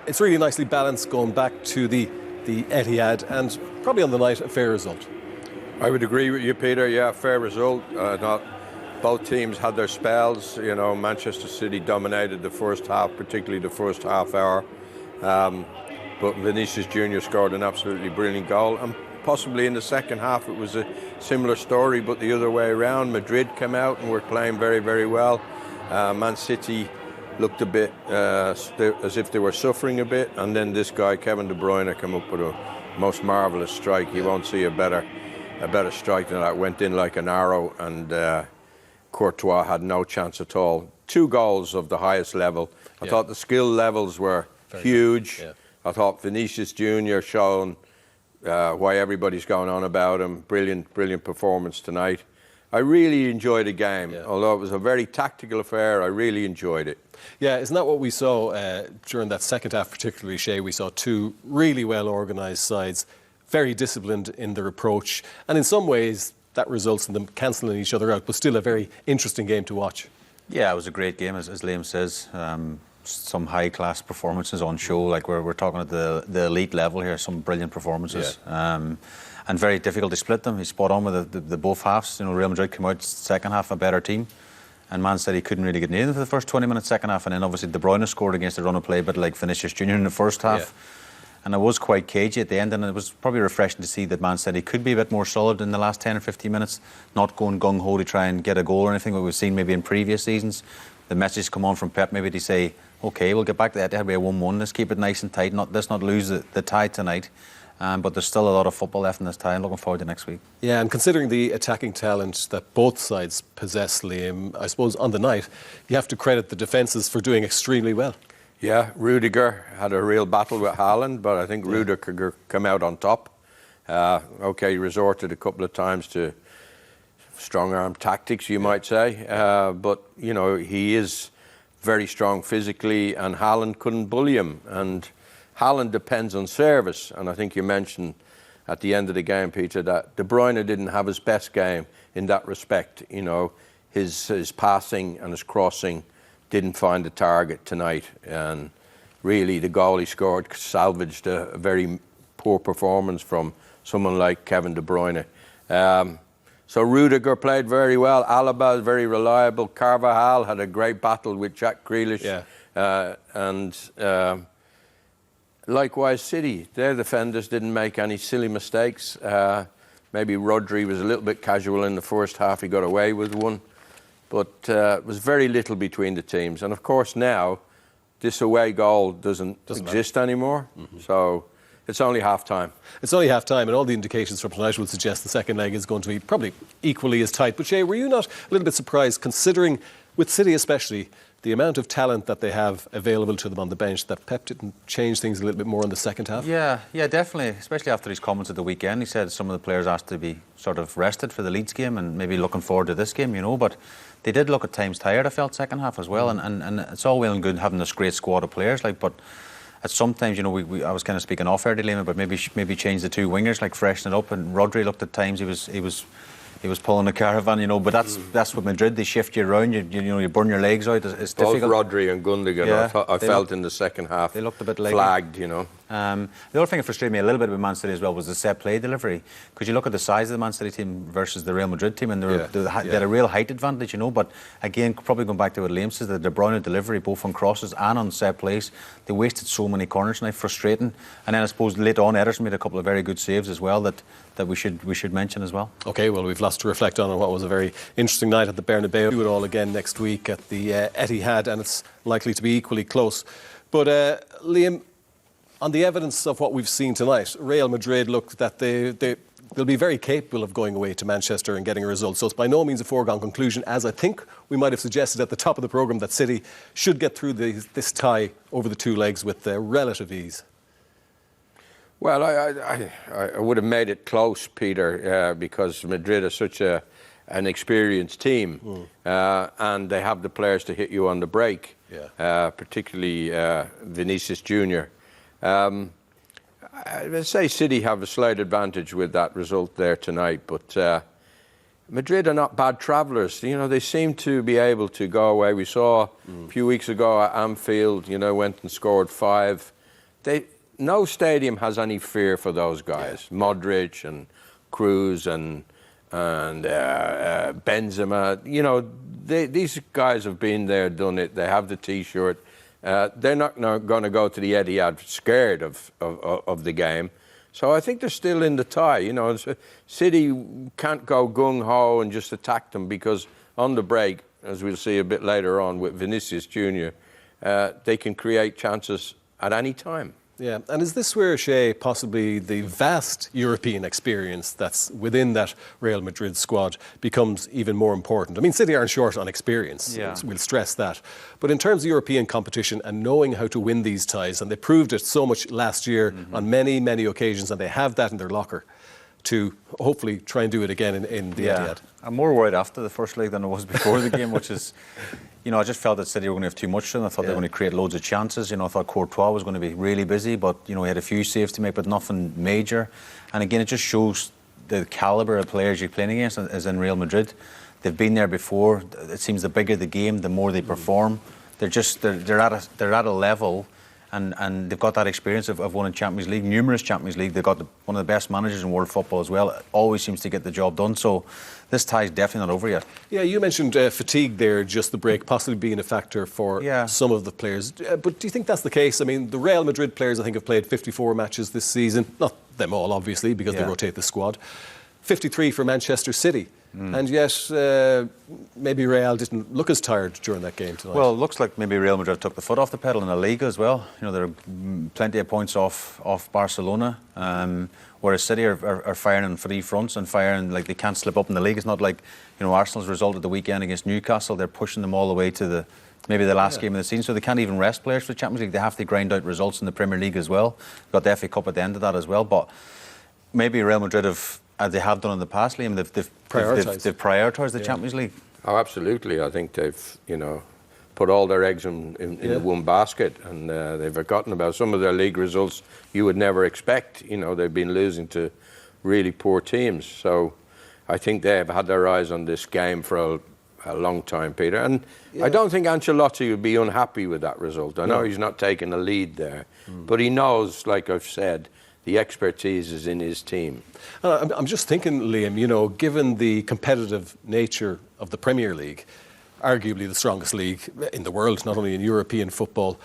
it's really nicely balanced going back to the Etihad, and probably on the night a fair result. I would agree with you, Peter. Yeah, fair result. Not both teams had their spells. You know, Manchester City dominated the first half, particularly the first half hour. But Vinicius Jr scored an absolutely brilliant goal, and possibly in the second half it was a similar story, but the other way around. Madrid came out and were playing very, very well. Man City looked a bit as if they were suffering a bit, and then this guy Kevin De Bruyne came up with a most marvellous strike. You won't see a better strike than that. Went in like an arrow, and Courtois had no chance at all. 2 goals of the highest level. I thought the skill levels were very huge. Yeah. I thought Vinicius Jr shown why everybody's going on about him. Brilliant performance tonight. I really enjoyed the game. Although it was a very tactical affair, I really enjoyed it. Yeah, isn't that what we saw during that second half, particularly, Shay? We saw 2 really well-organised sides, very disciplined in their approach, and in some ways that results in them cancelling each other out, but still a very interesting game to watch. Yeah, it was a great game, as Liam says. Some high-class performances on show, like we're talking at the elite level here, some brilliant performances. And very difficult to split them. He's spot on with the both halves. You know, Real Madrid came out second half a better team, and Man City couldn't really get near them for the first 20 minutes second half, and then obviously De Bruyne scored against the run of play, but like Vinicius Jr in the first half. And it was quite cagey at the end, and it was probably refreshing to see that Man City could be a bit more solid in the last 10 or 15 minutes, not going gung-ho to try and get a goal or anything, what we've seen maybe in previous seasons. The message come on from Pep maybe to say, OK, we'll get back to that. It'll be a 1-1. Let's keep it nice and tight. Let's not lose the tie tonight. But there's still a lot of football left in this tie, and looking forward to next week. Yeah, and considering the attacking talent that both sides possess, Liam, I suppose on the night, you have to credit the defences for doing extremely well. Yeah, Rudiger had a real battle with Haaland, but I think Rudiger came out on top. OK, he resorted a couple of times to strong-arm tactics, you might say. But, you know, he is very strong physically, and Haaland couldn't bully him. And Haaland depends on service, and I think you mentioned at the end of the game, Peter, that De Bruyne didn't have his best game in that respect. You know, his passing and his crossing didn't find the target tonight, and really the goal he scored salvaged a very poor performance from someone like Kevin De Bruyne. So Rudiger played very well. Alaba is very reliable. Carvajal had a great battle with Jack Grealish. And likewise, City, their defenders didn't make any silly mistakes. Maybe Rodri was a little bit casual in the first half. He got away with one. But it was very little between the teams. And of course now, this away goal doesn't exist anymore. So it's only half-time. It's only half-time, and all the indications from tonight will suggest the second leg is going to be probably equally as tight. But Shay, were you not a little bit surprised, considering, with City especially, the amount of talent that they have available to them on the bench, that Pep didn't change things a little bit more in the second half? Yeah, definitely, especially after his comments at the weekend. He said some of the players asked to be sort of rested for the Leeds game and maybe looking forward to this game, you know, but they did look at times tired, I felt, second half as well, and it's all well and good having this great squad of players, like, but at sometimes, you know, I was kind of speaking off air to Liam, but maybe change the 2 wingers, like freshen it up, and Rodri looked at times he was pulling the caravan, you know, but that's what Madrid, they shift you around, you burn your legs out. It's difficult. Both Rodri and Gundogan, I felt in the second half, they looked a bit leggy. Flagged, you know. The other thing that frustrated me a little bit with Man City as well was the set play delivery, because you look at the size of the Man City team versus the Real Madrid team, and they had a real height advantage, you know, but again, probably going back to what Liam says, the De Bruyne delivery, both on crosses and on set plays, they wasted so many corners tonight, frustrating. And then I suppose later on, Ederson made a couple of very good saves as well that we should mention as well. OK, well, we've lots to reflect on what was a very interesting night at the Bernabeu. Do it all again next week at the Etihad, and it's likely to be equally close. But Liam, on the evidence of what we've seen tonight, Real Madrid look that they'll be very capable of going away to Manchester and getting a result. So it's by no means a foregone conclusion, as I think we might have suggested at the top of the programme, that City should get through this tie over the 2 legs with relative ease. Well, I would have made it close, Peter, because Madrid is such an experienced team, and they have the players to hit you on the break, particularly Vinicius Jr. I'd say City have a slight advantage with that result there tonight, but Madrid are not bad travellers. You know, they seem to be able to go away. We saw a few weeks ago at Anfield, you know, went and scored 5 no stadium has any fear for those guys. Yeah. Modric and Cruz and Benzema. You know, these guys have been there, done it. They have the T-shirt. They're not going to go to the Etihad scared of the game. So I think they're still in the tie. You know, City can't go gung-ho and just attack them, because on the break, as we'll see a bit later on with Vinicius Jr, they can create chances at any time. Yeah, and is this where, Shay, possibly the vast European experience that's within that Real Madrid squad becomes even more important? I mean, City aren't short on experience, we'll stress that. But in terms of European competition and knowing how to win these ties, and they proved it so much last year on many, many occasions, and they have that in their locker to hopefully try and do it again in the Etihad. I'm more worried after the first leg than I was before the game, which is... You know, I just felt that City were going to have too much to them. I thought they were going to create loads of chances. You know, I thought Courtois was going to be really busy, but, you know, he had a few saves to make, but nothing major. And again, it just shows the calibre of players you're playing against is in Real Madrid. They've been there before. It seems the bigger the game, the more they perform. They're at a level, and they've got that experience of winning Champions League, numerous Champions League. They've got one of the best managers in world football as well. It always seems to get the job done. So this tie is definitely not over yet. Yeah, you mentioned fatigue there, just the break possibly being a factor for some of the players. But do you think that's the case? I mean, the Real Madrid players, I think, have played 54 matches this season. Not them all, obviously, because they rotate the squad. 53 for Manchester City. And yet, maybe Real didn't look as tired during that game tonight. Well, it looks like maybe Real Madrid took the foot off the pedal in the Liga as well. You know, there are plenty of points off Barcelona, whereas City are firing on three fronts and firing like they can't slip up in the league. It's not like, you know, Arsenal's result at the weekend against Newcastle. They're pushing them all the way to maybe the last game of the season, so they can't even rest players for the Champions League. They have to grind out results in the Premier League as well. Got the FA Cup at the end of that as well, but maybe Real Madrid have, as they have done in the past, Liam, they've prioritised the Champions League. Oh, absolutely. I think they've, you know, put all their eggs in the one basket, and they've forgotten about some of their league results you would never expect. You know, they've been losing to really poor teams. So I think they've had their eyes on this game for a long time, Peter. And I don't think Ancelotti would be unhappy with that result. I know he's not taking a lead there, but he knows, like I've said, the expertise is in his team. I'm just thinking, Liam, you know, given the competitive nature of the Premier League, arguably the strongest league in the world, not only in European football,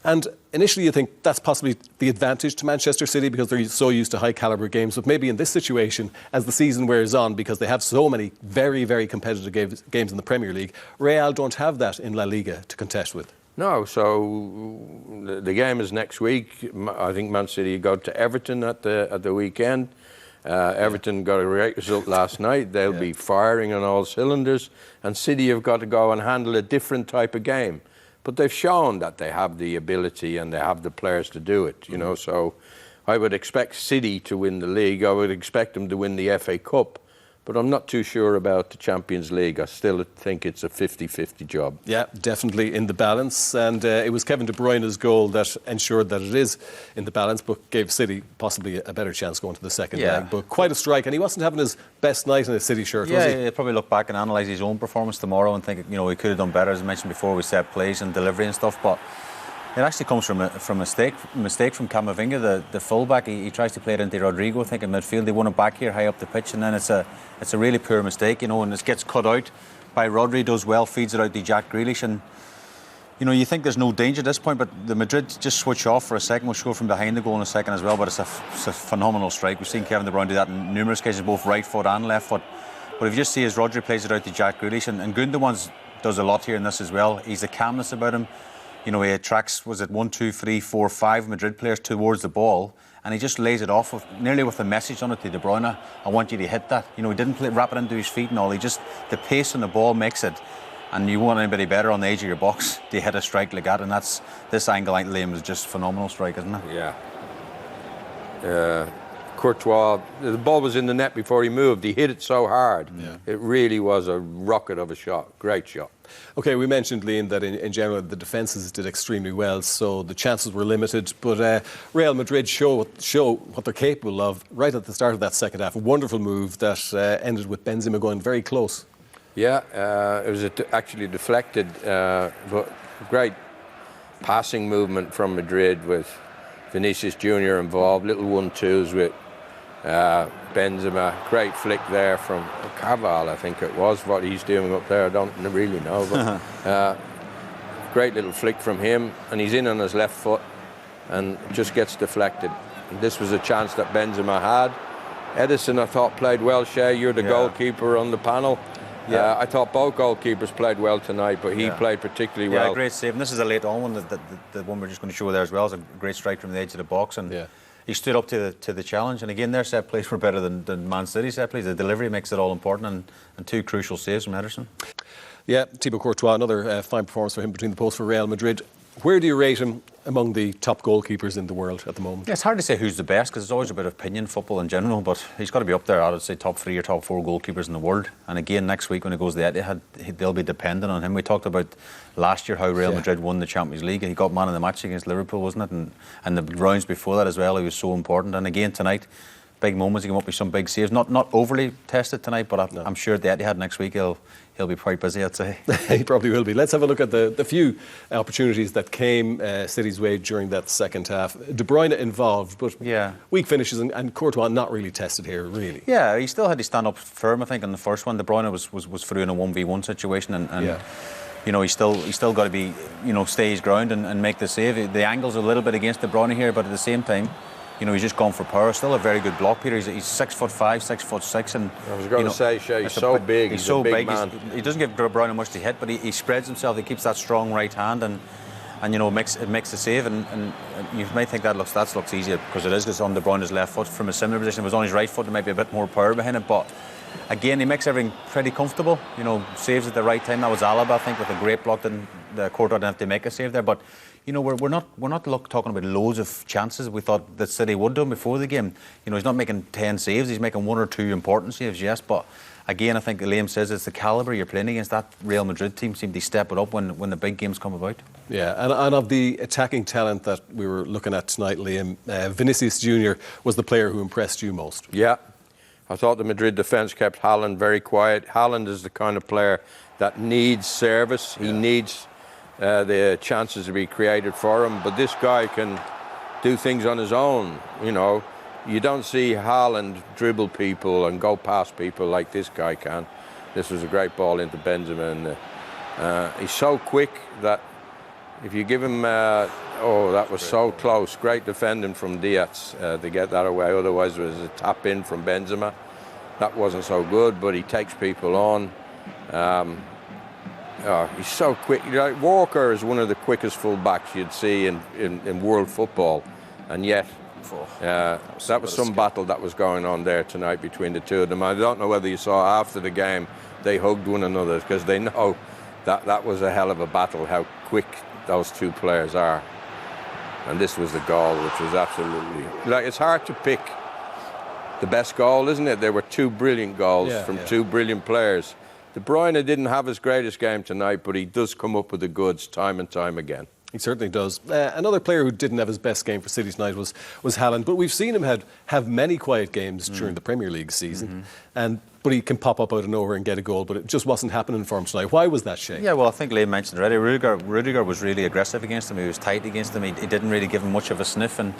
and initially you think that's possibly the advantage to Manchester City because they're so used to high calibre games, but maybe in this situation, as the season wears on, because they have so many very, very competitive games in the Premier League, Real don't have that in La Liga to contest with. No, so the game is next week. I think Man City go to Everton at the weekend. Everton got a great result last night. They'll be firing on all cylinders, and City have got to go and handle a different type of game. But they've shown that they have the ability and they have the players to do it, you know. So I would expect City to win the league. I would expect them to win the FA Cup. But I'm not too sure about the Champions League. I still think it's a 50-50 job. Yeah, definitely in the balance. And it was Kevin De Bruyne's goal that ensured that it is in the balance, but gave City possibly a better chance going to the second leg. But quite a strike. And he wasn't having his best night in a City shirt, was he? Yeah, he'll probably look back and analyse his own performance tomorrow and think, you know, he could have done better, as I mentioned before, with set plays and delivery and stuff. But it actually comes from a mistake from Camavinga, the fullback. He tries to play it into Rodrigo, I think, in midfield. They won it back here high up the pitch, and then it's a really poor mistake, you know, and it gets cut out by Rodri, does well, feeds it out to Jack Grealish, and you know, you think there's no danger at this point, but the Madrid just switch off for a second. We'll score from behind the goal in a second as well, but it's a phenomenal strike. We've seen Kevin De Bruyne do that in numerous cases, both right foot and left foot. But if you just see as Rodri plays it out to Jack Grealish, and Gundogan does a lot here in this as well. He's a calmness about him. You know, he attracts, was it 1, 2, 3, 4, 5 Madrid players towards the ball, and he just lays it off nearly with a message on it to De Bruyne. I want you to hit that. You know, he didn't wrap it into his feet and all. The pace on the ball makes it, and you want anybody better on the edge of your box to hit a strike like that, and this angle, I think, Liam, is just a phenomenal strike, isn't it? Yeah. Courtois, the ball was in the net before he moved. He hit it so hard. Yeah. It really was a rocket of a shot. Great shot. OK, we mentioned, Liam, that in general the defences did extremely well, so the chances were limited. But Real Madrid show what they're capable of right at the start of that second half. A wonderful move that ended with Benzema going very close. Yeah, it was actually deflected, but great passing movement from Madrid with Vinicius Jr involved, little 1-2s with Benzema. Great flick there from Carvalho, I think it was. What he's doing up there, I don't really know. But great little flick from him, and he's in on his left foot and just gets deflected. This was a chance that Benzema had. Edison, I thought, played well. Shay, you're the goalkeeper on the panel. Yeah, I thought both goalkeepers played well tonight, but he played particularly well. Yeah, great save. And this is a late on one, the one we're just going to show there as well. It's a great strike from the edge of the box, and he stood up to the challenge. And again, their set plays were better than Man City set plays. The delivery makes it all important, and two crucial saves from Ederson. Yeah, Thibaut Courtois, another fine performance for him between the posts for Real Madrid. Where do you rate him among the top goalkeepers in the world at the moment? Yeah, it's hard to say who's the best because it's always a bit of opinion, football in general, but he's got to be up there. I would say top 3 or top 4 goalkeepers in the world. And again, next week when he goes to the Etihad, they'll be dependent on him. We talked about last year how Real Madrid won the Champions League. He got man of the match against Liverpool, wasn't it? And the rounds before that as well, he was so important. And again tonight, big moments, he came up with some big saves. Not overly tested tonight, but I'm sure at the Etihad next week he'll be quite busy, I'd say. He probably will be. Let's have a look at the few opportunities that came City's way during that second half. De Bruyne involved, but weak finishes, and Courtois not really tested here, really. Yeah, he still had to stand up firm, I think, on the first one. De Bruyne was through in a 1v1 situation, and you know, he's still got to be, you know, stay his ground and make the save. The angle's a little bit against De Bruyne here, but at the same time, you know, he's just gone for power. Still a very good block, Peter. He's 6'5", 6'6", and I was going to say, Shay, he's so big. He's so big. Man. He doesn't give Bruyne much to hit, but he spreads himself. He keeps that strong right hand, and you know, it makes the save. And you might think that looks easier because it is. Because on De Bruyne's left foot from a similar position, if it was on his right foot, there might be a bit more power behind it. But again, he makes everything pretty comfortable. You know, saves at the right time. That was Alaba, I think, with a great block. The Courtois didn't have to make a save there, but. You know, we're not talking about loads of chances. We thought that City would do him before the game. You know, he's not making 10 saves. He's making 1 or 2 important saves, yes. But again, I think Liam says it's the calibre you're playing against. That Real Madrid team seem to step it up when the big games come about. Yeah, and of the attacking talent that we were looking at tonight, Liam, Vinicius Jr was the player who impressed you most. Yeah, I thought the Madrid defence kept Haaland very quiet. Haaland is the kind of player that needs service. He needs the chances to be created for him, but this guy can do things on his own. You know, you don't see Haaland dribble people and go past people like this guy can. This was a great ball into Benzema, and he's so quick that if you give him that was so close. Great defending from Diaz to get that away. Otherwise it was a tap in from Benzema. That wasn't so good, but he takes people on. He's so quick. Walker is one of the quickest full-backs you'd see in world football, and yet that was some battle that was going on there tonight between the two of them. I don't know whether you saw after the game they hugged one another because they know that was a hell of a battle, how quick those two players are. And this was the goal, which was absolutely... it's hard to pick the best goal, isn't it? There were 2 brilliant goals from 2 brilliant players. De Bruyne didn't have his greatest game tonight, but he does come up with the goods time and time again. He certainly does. Another player who didn't have his best game for City tonight was Haaland, but we've seen him have many quiet games during the Premier League season, but he can pop up out of nowhere and get a goal, but it just wasn't happening for him tonight. Why was that, Shay? Yeah, well, I think Liam mentioned already, Rudiger was really aggressive against him. He was tight against him. He didn't really give him much of a sniff, and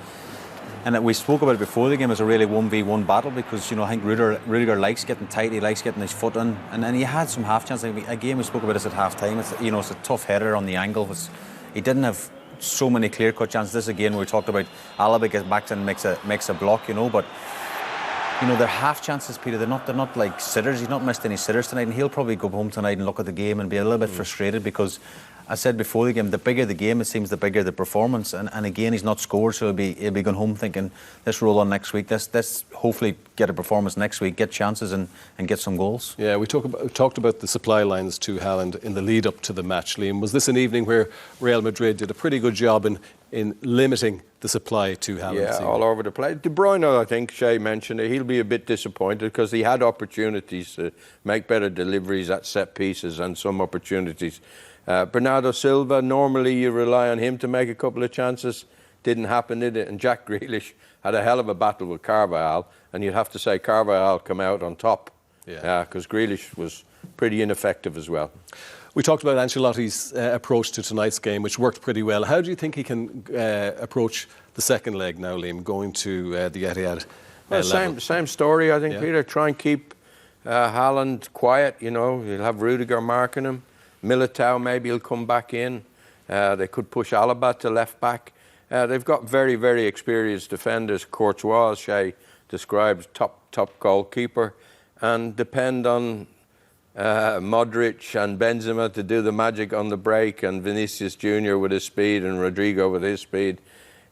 we spoke about it before the game as a really 1v1 battle because, you know, I think Rudiger likes getting tight, he likes getting his foot in, and then he had some half chances. Again, we spoke about this at half time. It's a tough header on the angle. He didn't have so many clear-cut chances. This again, we talked about Alaba gets back and makes a block, you know, but you know, they're half chances, Peter. They're not like sitters. He's not missed any sitters tonight, and he'll probably go home tonight and look at the game and be a little bit frustrated because I said before the game, the bigger the game, it seems the bigger the performance. And again, he's not scored, so he'll be going home thinking, let's roll on next week. Let's hopefully get a performance next week, get chances and get some goals. Yeah, we talked about the supply lines to Haaland in the lead up to the match, Liam. Was this an evening where Real Madrid did a pretty good job in limiting the supply to Haaland? Yeah, all over the place. De Bruyne, I think Shay mentioned it, he'll be a bit disappointed because he had opportunities to make better deliveries at set pieces and some opportunities. Bernardo Silva, normally you rely on him to make a couple of chances. Didn't happen, did it? And Jack Grealish had a hell of a battle with Carvalho, and you'd have to say Carvalho come out on top because Grealish was pretty ineffective as well. We talked about Ancelotti's approach to tonight's game, which worked pretty well. How do you think he can approach the second leg now, Liam, going to the Etihad? Well, same story, I think, Peter. Try and keep Haaland quiet, you know. You'll have Rudiger marking him. Militao, maybe he'll come back in. They could push Alaba to left back. They've got very, very experienced defenders. Courtois, Shay describes, top goalkeeper. And depend on Modric and Benzema to do the magic on the break, and Vinicius Jr with his speed and Rodrigo with his speed.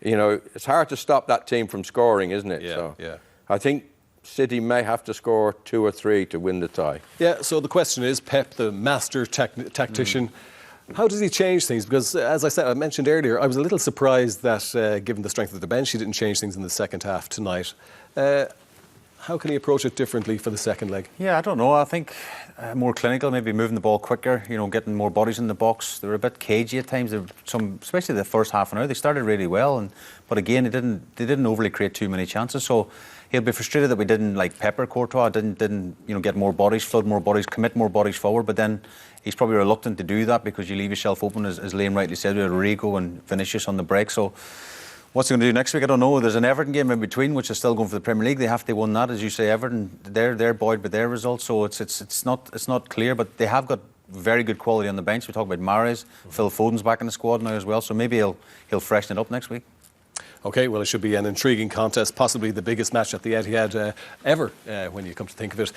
You know, it's hard to stop that team from scoring, isn't it? Yeah. I think City may have to score 2 or 3 to win the tie. Yeah, so the question is, Pep, the master tactician, how does he change things? Because, as I mentioned earlier, I was a little surprised that, given the strength of the bench, he didn't change things in the second half tonight. How can he approach it differently for the second leg? Yeah, I don't know. I think more clinical, maybe moving the ball quicker, you know, getting more bodies in the box. They were a bit cagey at times. Especially the first half an hour, they started really well, but again, they didn't overly create too many chances. So he'll be frustrated that we didn't, like Pepper, Courtois didn't get more bodies, flood more bodies, commit more bodies forward. But then he's probably reluctant to do that because you leave yourself open, as Liam rightly said, with Rodrigo and Vinicius on the break. So what's he going to do next week? I don't know. There's an Everton game in between, which is still going for the Premier League. They won that, as you say. Everton, they're buoyed by their results, so it's not clear. But they have got very good quality on the bench. We talk about Mahrez, Phil Foden's back in the squad now as well, so maybe he'll freshen it up next week. OK, well, it should be an intriguing contest, possibly the biggest match at the Etihad ever, when you come to think of it.